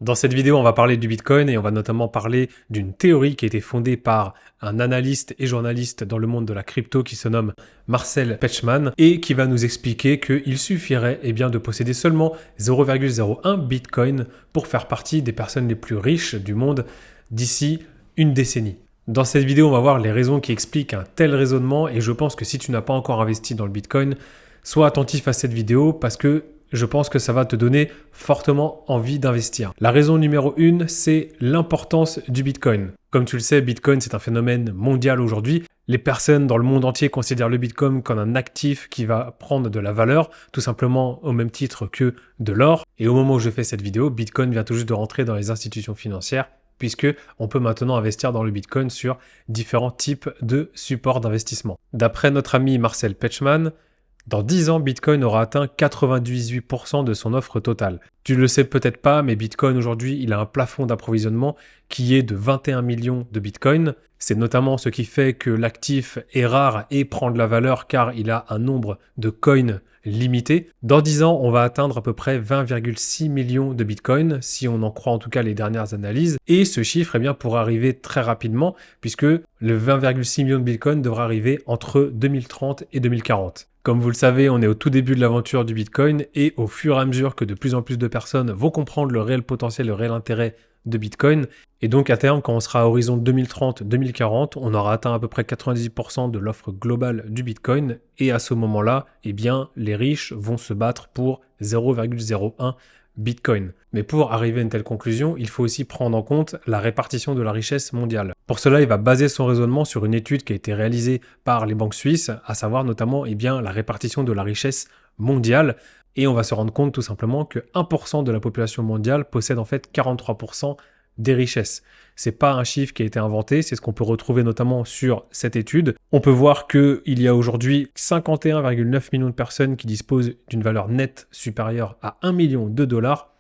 Dans cette vidéo, on va parler du Bitcoin et on va notamment parler d'une théorie qui a été fondée par un analyste et journaliste dans le monde de la crypto qui se nomme Marcel Pechman et qui va nous expliquer qu'il suffirait de posséder seulement 0,01 Bitcoin pour faire partie des personnes les plus riches du monde d'ici une décennie. Dans cette vidéo, on va voir les raisons qui expliquent un tel raisonnement et je pense que si tu n'as pas encore investi dans le Bitcoin, sois attentif à cette vidéo parce que je pense que ça va te donner fortement envie d'investir. La raison numéro 1, c'est l'importance du Bitcoin. Comme tu le sais, Bitcoin, c'est un phénomène mondial aujourd'hui. Les personnes dans le monde entier considèrent le Bitcoin comme un actif qui va prendre de la valeur, tout simplement au même titre que de l'or. Et au moment où je fais cette vidéo, Bitcoin vient tout juste de rentrer dans les institutions financières, puisque on peut maintenant investir dans le Bitcoin sur différents types de supports d'investissement. D'après notre ami Marcel Pechman, dans 10 ans, Bitcoin aura atteint 98% de son offre totale. Tu ne le sais peut-être pas, mais Bitcoin aujourd'hui, il a un plafond d'approvisionnement qui est de 21 millions de Bitcoin. C'est notamment ce qui fait que l'actif est rare et prend de la valeur car il a un nombre de coins limité. Dans 10 ans, on va atteindre à peu près 20,6 millions de Bitcoin, si on en croit en tout cas les dernières analyses. Et ce chiffre pourrait arriver très rapidement, puisque le 20,6 millions de Bitcoin devra arriver entre 2030 et 2040. Comme vous le savez, on est au tout début de l'aventure du Bitcoin et au fur et à mesure que de plus en plus de personnes vont comprendre le réel potentiel, le réel intérêt de Bitcoin. Et donc à terme, quand on sera à horizon 2030-2040, on aura atteint à peu près 98% de l'offre globale du Bitcoin. Et à ce moment-là, les riches vont se battre pour 0,01 Bitcoin. Mais pour arriver à une telle conclusion, il faut aussi prendre en compte la répartition de la richesse mondiale. Pour cela, il va baser son raisonnement sur une étude qui a été réalisée par les banques suisses, à savoir notamment la répartition de la richesse mondiale. Et on va se rendre compte tout simplement que 1% de la population mondiale possède en fait 43% des richesses. C'est pas un chiffre qui a été inventé, c'est ce qu'on peut retrouver notamment sur cette étude. On peut voir qu'il y a aujourd'hui 51,9 millions de personnes qui disposent d'une valeur nette supérieure à 1 million de dollars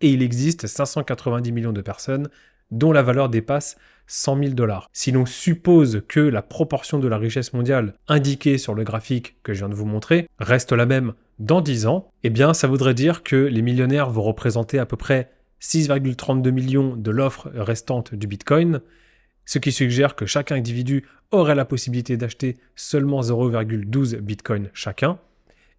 et il existe 590 millions de personnes dont la valeur dépasse 100 000 dollars. Si l'on suppose que la proportion de la richesse mondiale indiquée sur le graphique que je viens de vous montrer reste la même dans 10 ans, ça voudrait dire que les millionnaires vont représenter à peu près 6,32 millions de l'offre restante du Bitcoin, ce qui suggère que chaque individu aurait la possibilité d'acheter seulement 0,12 Bitcoin chacun.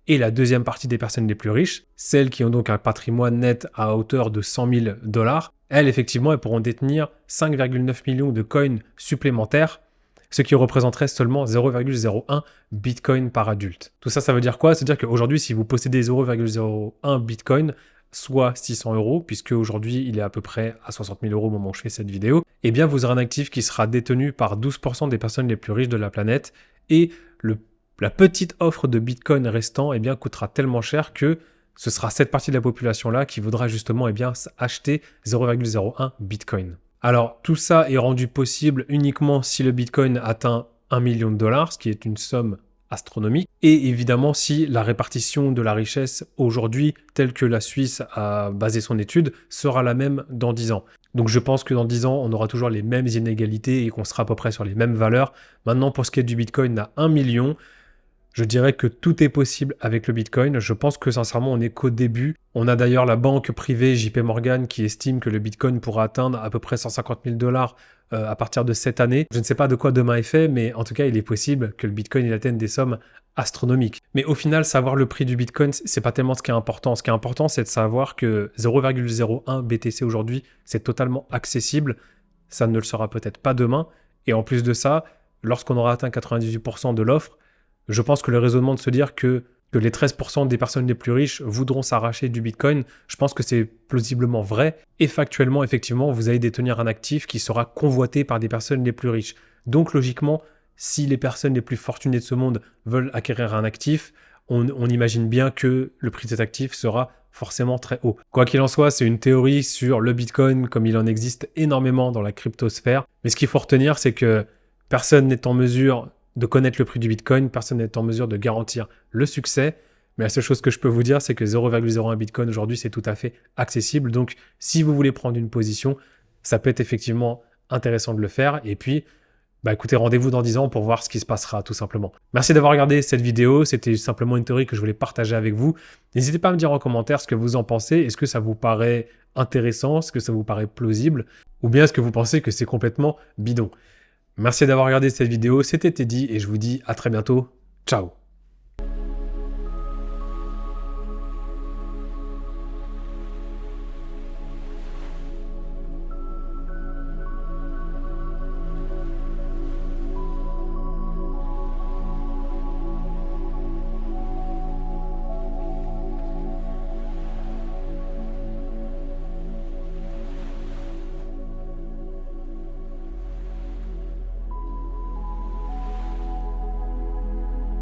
Et la deuxième partie des personnes les plus riches, celles qui ont donc un patrimoine net à hauteur de 100 000 dollars, elles pourront détenir 5,9 millions de coins supplémentaires, ce qui représenterait seulement 0,01 Bitcoin par adulte. Tout ça, ça veut dire quoi? C'est-à-dire qu'aujourd'hui, si vous possédez 0,01 Bitcoin, soit 600 €, puisque aujourd'hui il est à peu près à 60 000 € au moment où je fais cette vidéo, vous aurez un actif qui sera détenu par 12% des personnes les plus riches de la planète et la petite offre de Bitcoin restant coûtera tellement cher que ce sera cette partie de la population-là qui voudra justement acheter 0,01 Bitcoin. Alors tout ça est rendu possible uniquement si le Bitcoin atteint 1 million de dollars, ce qui est une somme astronomique, et évidemment si la répartition de la richesse aujourd'hui, telle que la Suisse a basé son étude, sera la même dans 10 ans. Donc je pense que dans 10 ans, on aura toujours les mêmes inégalités et qu'on sera à peu près sur les mêmes valeurs. Maintenant, pour ce qui est du Bitcoin à 1 million, je dirais que tout est possible avec le Bitcoin. Je pense que sincèrement, on n'est qu'au début. On a d'ailleurs la banque privée JP Morgan qui estime que le Bitcoin pourra atteindre à peu près 150 000 dollars à partir de cette année. Je ne sais pas de quoi demain est fait, mais en tout cas, il est possible que le Bitcoin atteigne des sommes astronomiques. Mais au final, savoir le prix du Bitcoin, c'est pas tellement ce qui est important. Ce qui est important, c'est de savoir que 0,01 BTC aujourd'hui, c'est totalement accessible. Ça ne le sera peut-être pas demain. Et en plus de ça, lorsqu'on aura atteint 98% de l'offre, je pense que le raisonnement de se dire que les 13% des personnes les plus riches voudront s'arracher du Bitcoin, je pense que c'est plausiblement vrai. Et factuellement, effectivement, vous allez détenir un actif qui sera convoité par des personnes les plus riches. Donc logiquement, si les personnes les plus fortunées de ce monde veulent acquérir un actif, on imagine bien que le prix de cet actif sera forcément très haut. Quoi qu'il en soit, c'est une théorie sur le Bitcoin comme il en existe énormément dans la cryptosphère. Mais ce qu'il faut retenir, c'est que personne n'est en mesure de connaître le prix du Bitcoin, personne n'est en mesure de garantir le succès, mais la seule chose que je peux vous dire, c'est que 0,01 Bitcoin aujourd'hui, c'est tout à fait accessible. Donc, si vous voulez prendre une position, ça peut être effectivement intéressant de le faire. Et puis, Bah écoutez, rendez-vous dans 10 ans pour voir ce qui se passera tout simplement. Merci d'avoir regardé cette vidéo, c'était simplement une théorie que je voulais partager avec vous. N'hésitez pas à me dire en commentaire ce que vous en pensez. Est-ce que ça vous paraît intéressant? Est-ce que ça vous paraît plausible? Ou bien est-ce que vous pensez que c'est complètement bidon? Merci d'avoir regardé cette vidéo, c'était Teddy et je vous dis à très bientôt. Ciao!